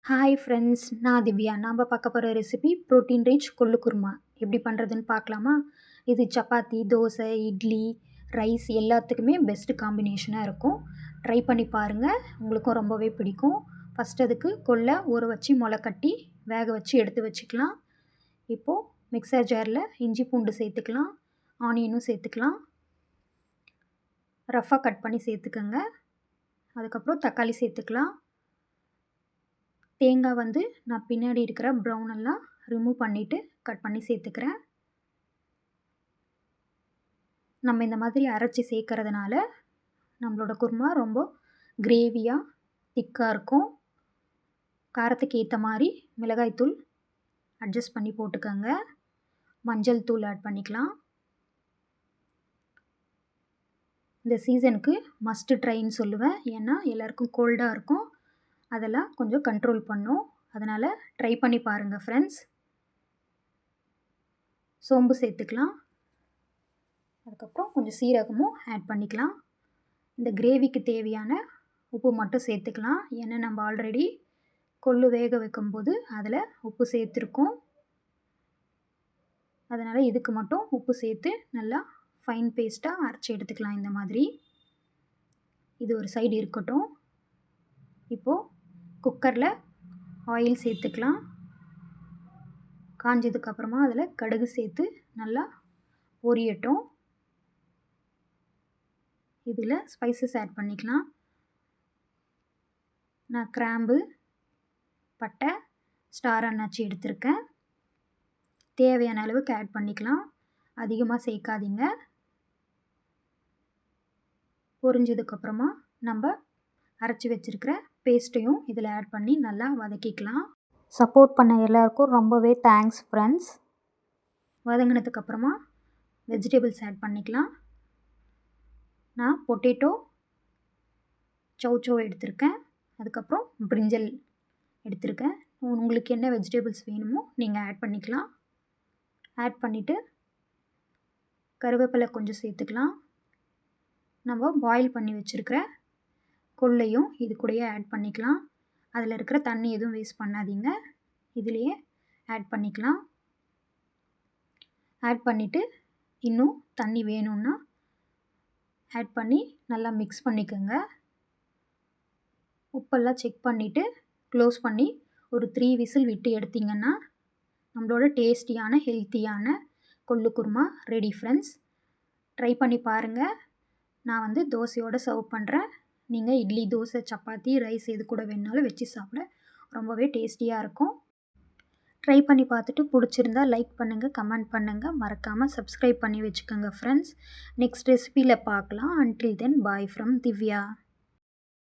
Hi friends, நான் திவ்யா. நாம் பார்க்க போகிற ரெசிபி ப்ரோட்டீன் ரிச் கொள்ளு குருமா. எப்படி பண்ணுறதுன்னு பார்க்கலாமா? இது சப்பாத்தி, தோசை, இட்லி, ரைஸ் எல்லாத்துக்குமே பெஸ்ட்டு காம்பினேஷனாக இருக்கும். ட்ரை பண்ணி பாருங்கள், உங்களுக்கும் ரொம்பவே பிடிக்கும். ஃபஸ்ட் அதுக்கு கொள்ளை ஊற வச்சு முளை கட்டி வேக வச்சு எடுத்து வச்சுக்கலாம். இப்போது மிக்சர் ஜாரில் இஞ்சி பூண்டு சேர்த்துக்கலாம், ஆனியனும் சேர்த்துக்கலாம், ரஃப்பாக கட் பண்ணி சேர்த்துக்கோங்க. அதுக்கப்புறம் தக்காளி சேர்த்துக்கலாம். தேங்காய் நான் பின்னாடி இருக்கிற ப்ரௌன் எல்லாம் ரிமூவ் பண்ணிவிட்டு கட் பண்ணி சேர்த்துக்கிறேன். நம்ம இந்த மாதிரி அரைச்சி சேர்க்கறதுனால நம்மளோட குருமா ரொம்ப கிரேவியாக திக்காக இருக்கும். காரத்துக்கு ஏற்ற மாதிரி மிளகாய்த்தூள் அட்ஜஸ்ட் பண்ணி போட்டுக்கோங்க. மஞ்சள் தூள் ஆட் பண்ணிக்கலாம். இந்த சீசனுக்கு மஸ்ட்டு ட்ரைன்னு சொல்லுவேன், ஏன்னா எல்லாருக்கும் கோல்டாக இருக்கும், அதெல்லாம் கொஞ்சம் கண்ட்ரோல் பண்ணும். அதனால் ட்ரை பண்ணி பாருங்கள் ஃப்ரெண்ட்ஸ். சோம்பு சேர்த்துக்கலாம். அதுக்கப்புறம் கொஞ்சம் சீரகமும் ஆட் பண்ணிக்கலாம். இந்த கிரேவிக்கு தேவையான உப்பு மட்டும் சேர்த்துக்கலாம், ஏன்னா நம்ம ஆல்ரெடி கொள்ளு வேக வைக்கும்போது அதில் உப்பு சேர்த்துருக்கோம். அதனால் இதுக்கு மட்டும் உப்பு சேர்த்து நல்லா ஃபைன் பேஸ்ட்டாக அரைச்சி எடுத்துக்கலாம். இந்த மாதிரி இது ஒரு சைடு இருக்கட்டும். இப்போது குக்கரில் ஆயில் சேர்த்துக்கலாம். காஞ்சதுக்கப்புறமா அதில் கடுகு சேர்த்து நல்லா பொரியட்டும். இதில் ஸ்பைசஸ் ஆட் பண்ணிக்கலாம். நான் கிராம்பு, பட்டை, ஸ்டார் அன்னாச்சி எடுத்திருக்கேன். தேவையான அளவுக்கு ஆட் பண்ணிக்கலாம், அதிகமாக சேர்க்காதீங்க. பொரிஞ்சதுக்கப்புறமா நம்ம அரைச்சி வச்சுருக்கிற பேஸ்ட்டையும் இதில் ஆட் பண்ணி நல்லா வதக்கிக்கலாம். சப்போர்ட் பண்ண எல்லாருக்கும் ரொம்பவே தேங்க்ஸ் ஃப்ரெண்ட்ஸ். வதங்கினதுக்கப்புறமா வெஜிடபிள்ஸ் ஆட் பண்ணிக்கலாம். நான் பொட்டேட்டோ, சௌச்சோ எடுத்திருக்கேன். அதுக்கப்புறம் பிரிஞ்சல் எடுத்திருக்கேன். உங்களுக்கு என்ன வெஜிடபிள்ஸ் வேணுமோ நீங்கள் ஆட் பண்ணிக்கலாம். ஆட் பண்ணிவிட்டு கருவேப்பிலை கொஞ்சம் சேர்த்துக்கலாம். நம்ம பாயில் பண்ணி வச்சுருக்கிற கொள்ளையும் இது கூடயே ஆட் பண்ணிக்கலாம். அதில் இருக்கிற தண்ணி எதுவும் வேஸ்ட் பண்ணாதீங்க, இதிலையே ஆட் பண்ணிக்கலாம். ஆட் பண்ணிவிட்டு இன்னும் தண்ணி வேணும்னா ஆட் பண்ணி நல்லா மிக்ஸ் பண்ணிக்கோங்க. உப்பெல்லாம் செக் பண்ணிவிட்டு க்ளோஸ் பண்ணி ஒரு 3 விசில் விட்டு எடுத்திங்கன்னா நம்மளோட டேஸ்டியான ஹெல்த்தியான கொள்ளு குருமா ரெடி ஃப்ரெண்ட்ஸ். ட்ரை பண்ணி பாருங்கள். நான் தோசையோடு சர்வ் பண்ணுறேன். நீங்கள் இட்லி, தோசை, சப்பாத்தி, ரைஸ் எது கூட வேணுனாலும் வச்சு சாப்பிட ரொம்பவே டேஸ்டியாக இருக்கும். ட்ரை பண்ணி பார்த்துட்டு பிடிச்சிருந்தா லைக் பண்ணுங்கள், கமெண்ட் பண்ணுங்கள், மறக்காமல் சப்ஸ்கிரைப் பண்ணி வச்சுக்கோங்க ஃப்ரெண்ட்ஸ். நெக்ஸ்ட் ரெசிபியில் பார்க்கலாம். Until then bye from Divya.